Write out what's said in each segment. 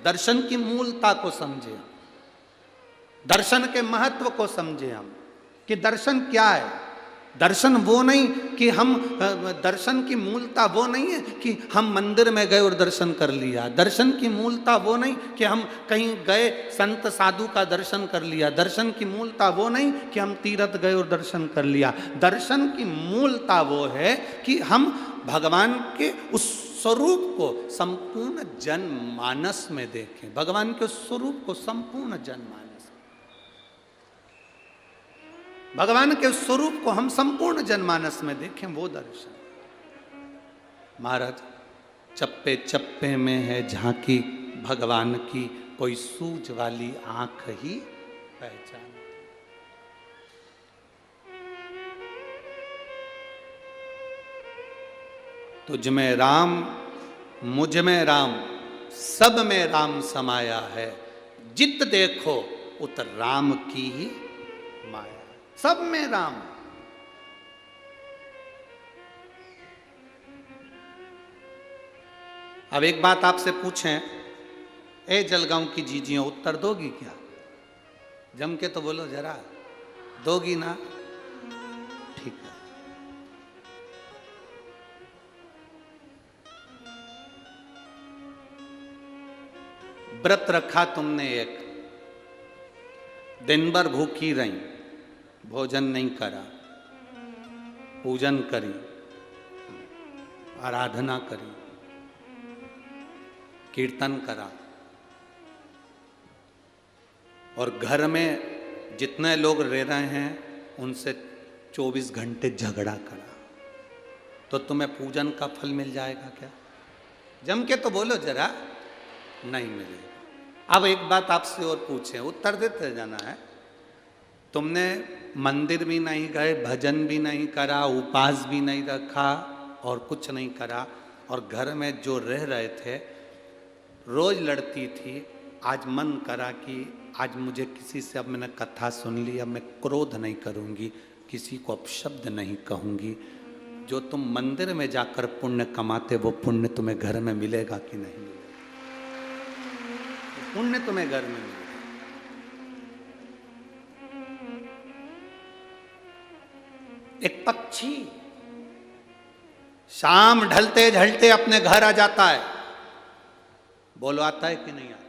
दर्शन की मूलता को समझे हम, दर्शन के महत्व को समझे हम कि दर्शन क्या है। दर्शन वो नहीं कि हम, दर्शन की मूलता वो नहीं है कि हम मंदिर में गए और दर्शन कर लिया। दर्शन की मूलता वो नहीं कि हम कहीं गए संत साधु का दर्शन कर लिया। दर्शन की मूलता वो नहीं कि हम तीर्थ गए और दर्शन कर लिया। दर्शन की मूलता वो है कि हम भगवान के उस स्वरूप को संपूर्ण जनमानस में देखें, भगवान के उस स्वरूप को संपूर्ण जनमानस, भगवान के स्वरूप को हम संपूर्ण जनमानस में देखें, वो दर्शन। महाराज, चप्पे चप्पे में है झांकी भगवान की, कोई सूझ वाली आंख ही पहचान। तुझ में राम, मुझ में राम, सब में राम समाया है। जित देखो उत राम की ही माया, सब में राम। अब एक बात आपसे पूछें, ए जलगांव की जीजियों, उत्तर दोगी क्या? जम के तो बोलो जरा, दोगी ना? ठीक है। व्रत रखा तुमने, एक दिन भर भूखी रही, भोजन नहीं करा, पूजन करी, आराधना करी, कीर्तन करा, और घर में जितने लोग रह रहे हैं उनसे 24 घंटे झगड़ा करा, तो तुम्हें पूजन का फल मिल जाएगा क्या? जम के तो बोलो जरा, नहीं मिलेगा। अब एक बात आपसे और पूछें, उत्तर देते जाना है। तुमने मंदिर भी नहीं गए, भजन भी नहीं करा, उपवास भी नहीं रखा और कुछ नहीं करा, और घर में जो रह रहे थे, रोज लड़ती थी, आज मन करा कि आज मुझे किसी से, अब मैंने कथा सुन ली, अब मैं क्रोध नहीं करूंगी, किसी को अपशब्द नहीं कहूंगी। जो तुम मंदिर में जाकर पुण्य कमाते, वो पुण्य तुम्हें घर में मिलेगा कि नहीं मिलेगा? पुण्य तुम्हें घर में मिलेगा। एक पक्षी शाम ढलते ढलते अपने घर आ जाता है, बोलो आता है कि नहीं आता?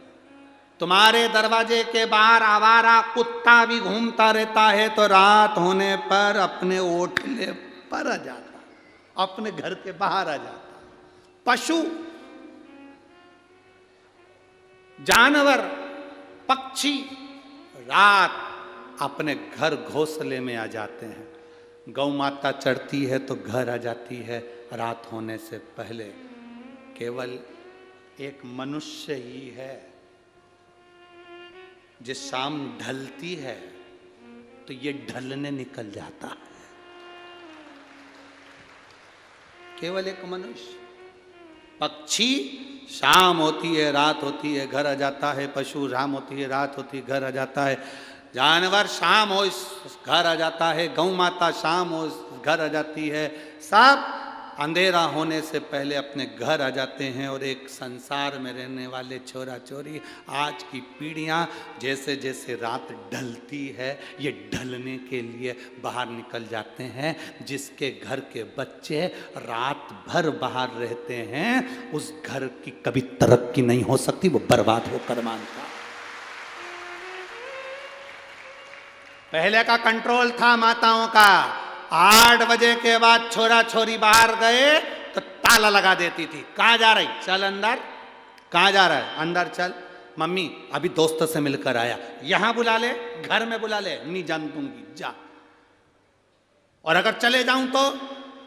तुम्हारे दरवाजे के बाहर आवारा कुत्ता भी घूमता रहता है, तो रात होने पर अपने ओटले पर आ जाता, अपने घर के बाहर आ जाता। पशु, जानवर, पक्षी रात अपने घर घोंसले में आ जाते हैं। गौ माता चढ़ती है तो घर आ जाती है रात होने से पहले। केवल एक मनुष्य ही है जिस शाम ढलती है तो ये ढलने निकल जाता है। केवल एक मनुष्य। पक्षी शाम होती है, रात होती है, घर आ जाता है। पशु शाम होती है, रात होती है, घर आ जाता है। जानवर शाम हो घर आ जाता है। गौ माता शाम हो घर आ जाती है। सब अंधेरा होने से पहले अपने घर आ जाते हैं। और एक संसार में रहने वाले छोरा छोरी, आज की पीढ़ियां जैसे जैसे रात ढलती है, ये ढलने के लिए बाहर निकल जाते हैं। जिसके घर के बच्चे रात भर बाहर रहते हैं, उस घर की कभी तरक्की नहीं हो सकती, वो बर्बाद होकर मानता। पहले का कंट्रोल था माताओं का, 8 बजे के बाद छोरा छोरी बाहर गए तो ताला लगा देती थी। कहाँ जा रही? चल अंदर। कहाँ जा रहा है? अंदर चल। मम्मी अभी दोस्त से मिलकर आया, यहां बुला ले, घर में बुला ले, नहीं जान दूंगी, जा। और अगर चले जाऊं तो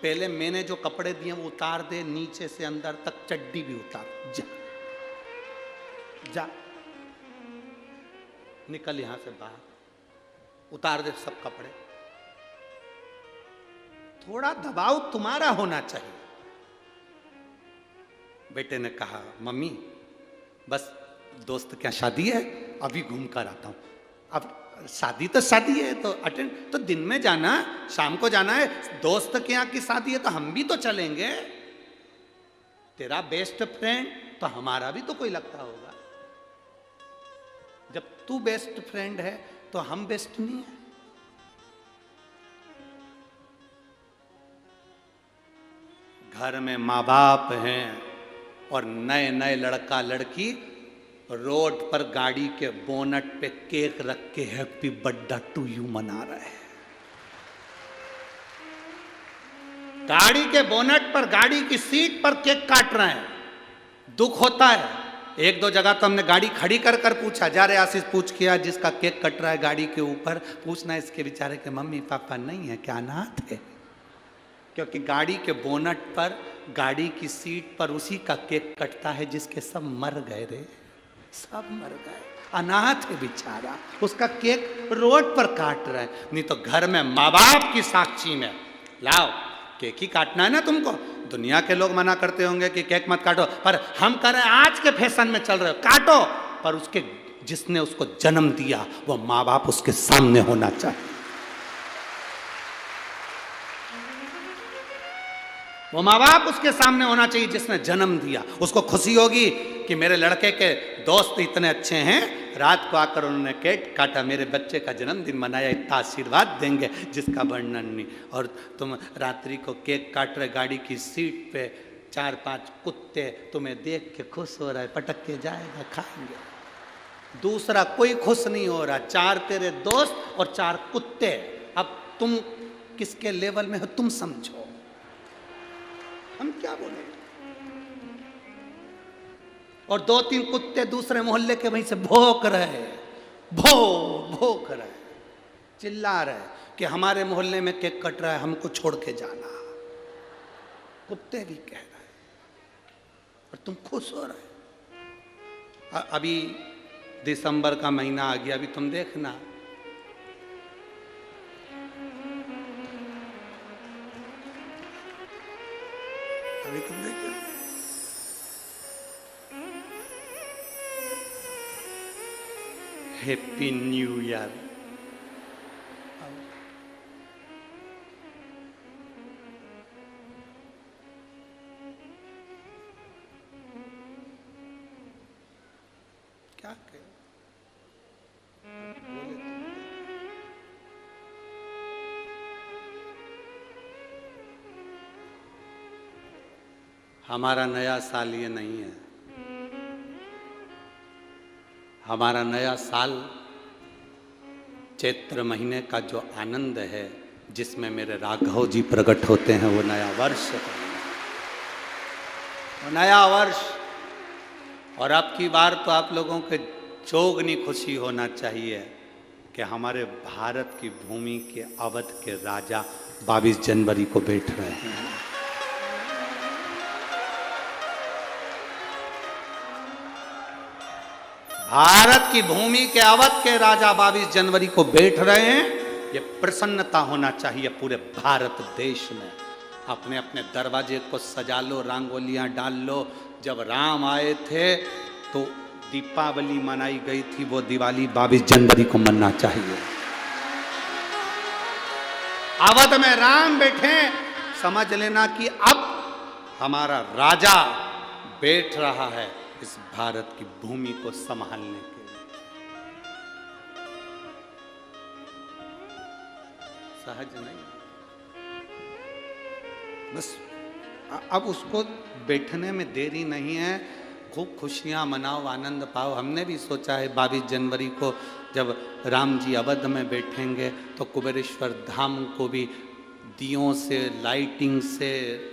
पहले मैंने जो कपड़े दिए वो उतार दे, नीचे से अंदर तक चड्डी भी उतार, जा जा, निकल यहां से बाहर, उतार दे सब कपड़े। थोड़ा दबाव तुम्हारा होना चाहिए। बेटे ने कहा, मम्मी बस दोस्त क्या शादी है, अभी घूम कर आता हूं। अब शादी तो शादी है तो अटेंड, तो दिन में जाना, शाम को जाना है। दोस्त के यहाँ की शादी है तो हम भी तो चलेंगे। तेरा बेस्ट फ्रेंड तो हमारा भी तो कोई लगता होगा। जब तू बेस्ट फ्रेंड है तो हम बेस्ट नहीं है? घर में माँ बाप हैं और नए नए लड़का लड़की रोड पर गाड़ी के बोनट पे केक रख के हैप्पी बर्थडे टू यू मना रहे हैं। गाड़ी के बोनट पर, गाड़ी की सीट पर केक काट रहे हैं। दुख होता है। एक दो जगह तो हमने गाड़ी खड़ी कर कर पूछा, जा रे आशीष पूछ किया, जिसका केक कट रहा है गाड़ी के ऊपर, पूछना इसके बेचारे के मम्मी पापा नहीं है क्या, अनाथ है? क्योंकि गाड़ी के बोनट पर, गाड़ी की सीट पर उसी का केक कटता है जिसके सब मर गए रे, सब मर गए, अनाथ है बेचारा, उसका केक रोड पर काट रहा है। नहीं तो घर में माँ बाप की साक्षी में लाओ, केक ही काटना है ना तुमको। दुनिया के लोग मना करते होंगे कि केक मत काटो, पर हम कह रहे हैं आज के फैशन में चल रहे हो, काटो, पर उसके जिसने उसको जन्म दिया वो माँ बाप उसके सामने होना चाहिए। वो माँ बाप उसके सामने होना चाहिए जिसने जन्म दिया। उसको खुशी होगी कि मेरे लड़के के दोस्त इतने अच्छे हैं, रात को आकर उन्होंने केक काटा, मेरे बच्चे का जन्मदिन मनाया, इतना आशीर्वाद देंगे जिसका वर्णन नहीं। और तुम रात्रि को केक काट रहे, गाड़ी की सीट पे 4-5 कुत्ते तुम्हें देख के खुश हो रहा है, पटक के जाएगा, खाएंगे। दूसरा कोई खुश नहीं हो रहा, 4 तेरे दोस्त और 4 कुत्ते। अब तुम किसके लेवल में हो तुम समझो, हम क्या बोलेंगे। और 2-3 कुत्ते दूसरे मोहल्ले के वहीं से भौंक रहे, भौंक रहे, चिल्ला रहे कि हमारे मोहल्ले में केक कट रहा है, हमको छोड़ के जाना। कुत्ते भी कह रहे और तुम खुश हो रहे। अभी दिसंबर का महीना आ गया, अभी तुम देखना, अभी तुम देखो, हैप्पी न्यू ईयर। क्या कहें, बोले तुम। हमारा नया साल ये नहीं है। हमारा नया साल चैत्र महीने का जो आनंद है, जिसमें मेरे राघव जी प्रकट होते हैं, वो नया वर्ष है, वो नया वर्ष। और अब की बार तो आप लोगों के जोगनी खुशी होना चाहिए कि हमारे भारत की भूमि के अवध के राजा 22 जनवरी को बैठ रहे हैं। भारत की भूमि के अवध के राजा 22 जनवरी को बैठ रहे हैं, ये प्रसन्नता होना चाहिए पूरे भारत देश में। अपने अपने दरवाजे को सजा लो, रंगोलियां डाल लो। जब राम आए थे तो दीपावली मनाई गई थी, वो दिवाली 22 जनवरी को मनना चाहिए। अवध में राम बैठे, समझ लेना कि अब हमारा राजा बैठ रहा है इस भारत की भूमि को संभालने के लिए। सहज नहीं, बस अब उसको बैठने में देरी नहीं है, खूब खुशियां मनाओ, आनंद पाओ। हमने भी सोचा है 22 जनवरी को जब राम जी अवध में बैठेंगे तो कुबेरेश्वर धाम को भी दियों से, लाइटिंग से,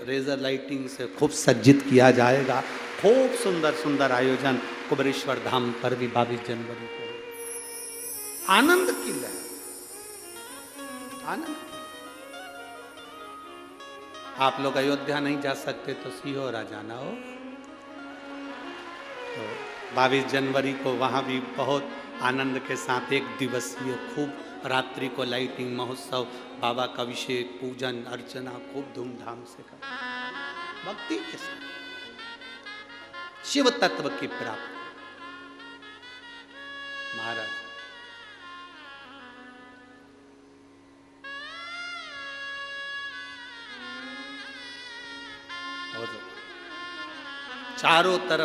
रेजर लाइटिंग से खूब सज्जित किया जाएगा। खूब सुंदर सुंदर आयोजन कुबेरेश्वर धाम पर भी 22 जनवरी को। आनंद की लहर, आनंद। आप लोग अयोध्या नहीं जा सकते तो सीहोर आ जाना हो। तो 22 जनवरी को वहाँ भी बहुत आनंद के साथ एक दिवसीय खूब रात्रि को लाइटिंग महोत्सव, बाबा का अभिषेक, पूजन अर्चना खूब धूमधाम से कर, भक्ति के साथ शिव तत्व की प्राप्ति। महाराज और चारों तरफ